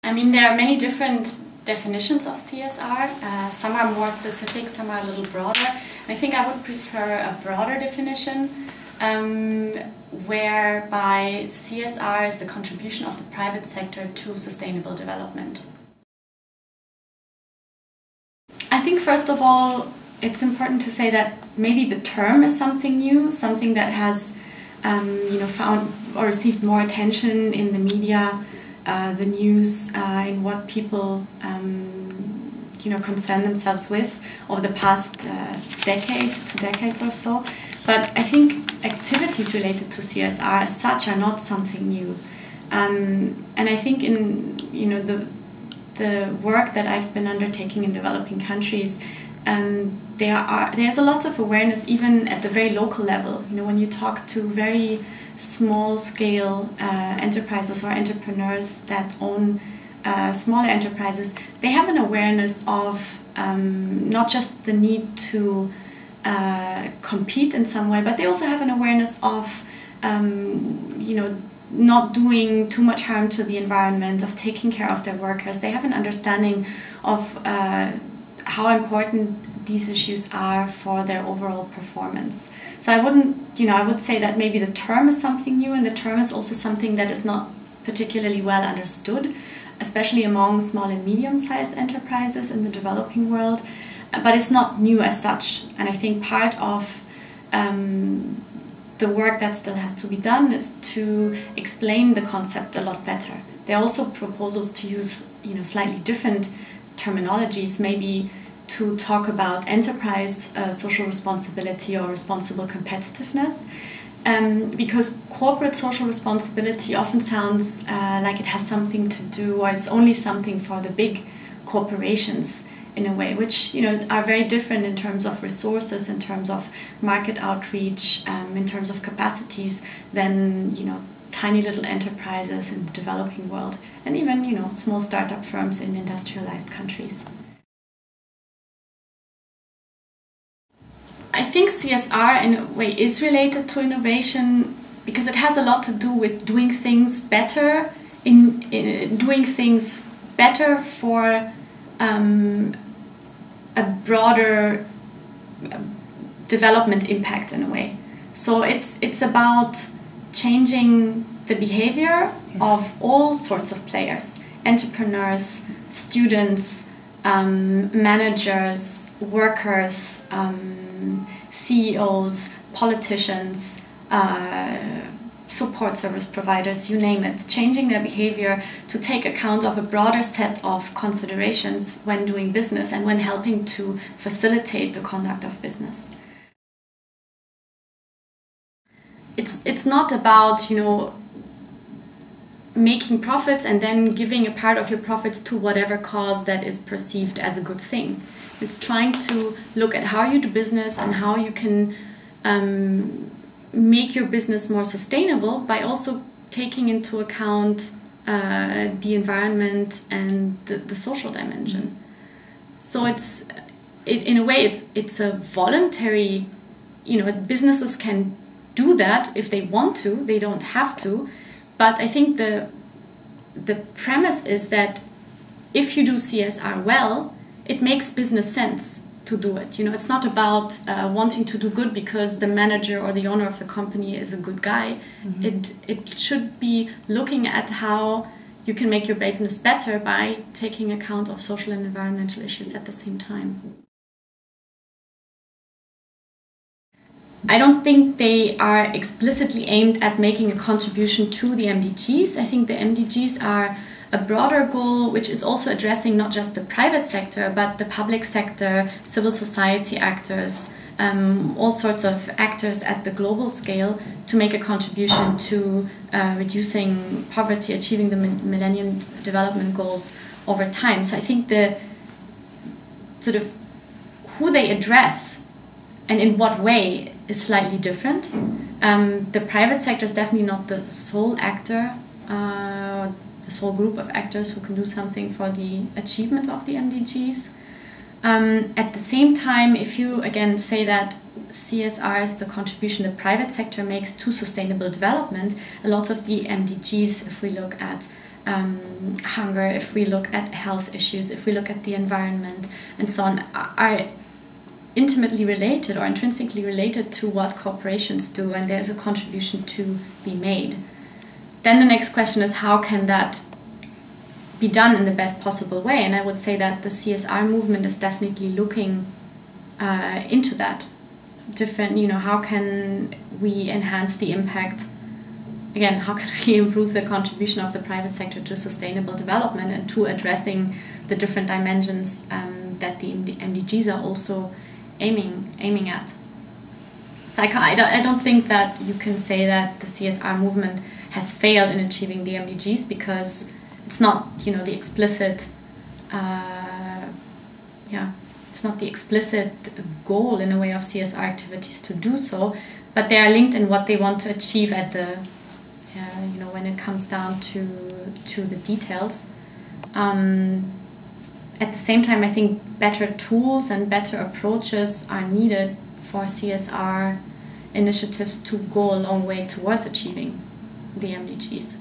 I mean, there are many different definitions of CSR. Some are more specific, some are a little broader. I think I would prefer a broader definition, whereby CSR is the contribution of the private sector to sustainable development. I think first of all, it's important to say that maybe the term is something new, something that has found or received more attention in the media, the news, in what people concern themselves with over the past decades, 2 decades or so. But I think activities related to CSR as such are not something new. And I think in the work that I've been undertaking in developing countries, there's a lot of awareness even at the very local level. When you talk to very small-scale enterprises or entrepreneurs that own smaller enterprises, they have an awareness of not just the need to compete in some way, but they also have an awareness of not doing too much harm to the environment, of taking care of their workers. They have an understanding of how important these issues are for their overall performance. So I would say that maybe the term is something new, and the term is also something that is not particularly well understood, especially among small and medium-sized enterprises in the developing world, but it's not new as such. And I think part of the work that still has to be done is to explain the concept a lot better. There are also proposals to use slightly different terminologies, maybe to talk about enterprise social responsibility or responsible competitiveness, because corporate social responsibility often sounds like it has something to do, or it's only something for the big corporations in a way, which are very different in terms of resources, in terms of market outreach, in terms of capacities than tiny little enterprises in the developing world, and even small startup firms in industrialized countries. I think CSR in a way is related to innovation because it has a lot to do with doing things better, doing things better for a broader development impact in a way. So it's about changing the behavior of all sorts of players: entrepreneurs, students, managers, workers, CEOs, politicians, support service providers, you name it, changing their behavior to take account of a broader set of considerations when doing business and when helping to facilitate the conduct of business. It's not about, making profits and then giving a part of your profits to whatever cause that is perceived as a good thing. It's trying to look at how you do business and how you can make your business more sustainable by also taking into account the environment and the social dimension. So in a way it's a voluntary, businesses can do that if they want to, they don't have to. But I think the premise is that if you do CSR well, it makes business sense to do it. It's not about wanting to do good because the manager or the owner of the company is a good guy. Mm-hmm. It should be looking at how you can make your business better by taking account of social and environmental issues at the same time. I don't think they are explicitly aimed at making a contribution to the MDGs. I think the MDGs are a broader goal, which is also addressing not just the private sector, but the public sector, civil society actors, all sorts of actors at the global scale to make a contribution to reducing poverty, achieving the Millennium Development Goals over time. So I think the sort of who they address and in what way is slightly different. The private sector is definitely not the sole actor, the sole group of actors who can do something for the achievement of the MDGs. At the same time, if you again say that CSR is the contribution the private sector makes to sustainable development, a lot of the MDGs, if we look at hunger, if we look at health issues, if we look at the environment, and so on, are intimately related or intrinsically related to what corporations do, and there's a contribution to be made. Then the next question is, how can that be done in the best possible way? And I would say that the CSR movement is definitely looking into that. Different, how can we enhance the impact? Again, how can we improve the contribution of the private sector to sustainable development and to addressing the different dimensions that the MDGs are also aiming at? So I don't think that you can say that the CSR movement has failed in achieving the MDGs, because it's not, the explicit, it's not the explicit goal in a way of CSR activities to do so, but they are linked in what they want to achieve at the, when it comes down to the details. At the same time, I think better tools and better approaches are needed for CSR initiatives to go a long way towards achieving the MDGs.